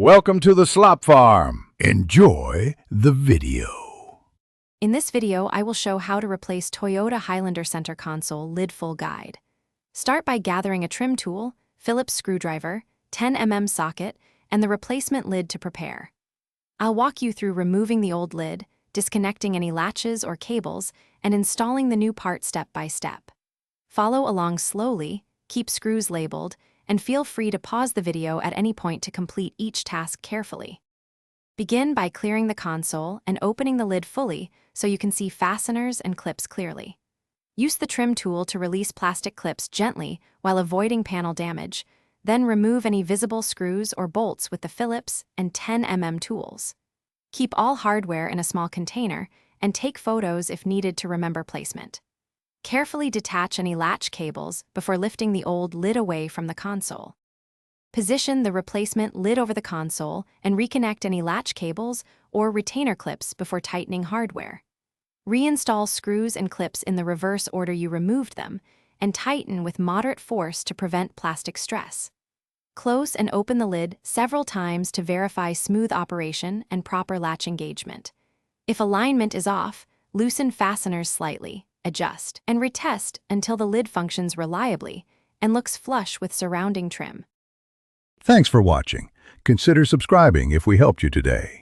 Welcome to the Slop Farm. Enjoy the video. In this video, I will show how to replace Toyota Highlander center console lid full guide. Start by gathering a trim tool, Phillips screwdriver, 10mm socket, and the replacement lid to prepare. I'll walk you through removing the old lid, disconnecting any latches or cables, and installing the new part step by step. Follow along slowly, keep screws labeled, and feel free to pause the video at any point to complete each task carefully. Begin by clearing the console and opening the lid fully so you can see fasteners and clips clearly. Use the trim tool to release plastic clips gently while avoiding panel damage, then remove any visible screws or bolts with the Phillips and 10mm tools. Keep all hardware in a small container and take photos if needed to remember placement. Carefully detach any latch cables before lifting the old lid away from the console. Position the replacement lid over the console and reconnect any latch cables or retainer clips before tightening hardware. Reinstall screws and clips in the reverse order you removed them, and tighten with moderate force to prevent plastic stress. Close and open the lid several times to verify smooth operation and proper latch engagement. If alignment is off, loosen fasteners slightly, adjust, and retest until the lid functions reliably and looks flush with surrounding trim. Thanks for watching. Consider subscribing if we helped you today.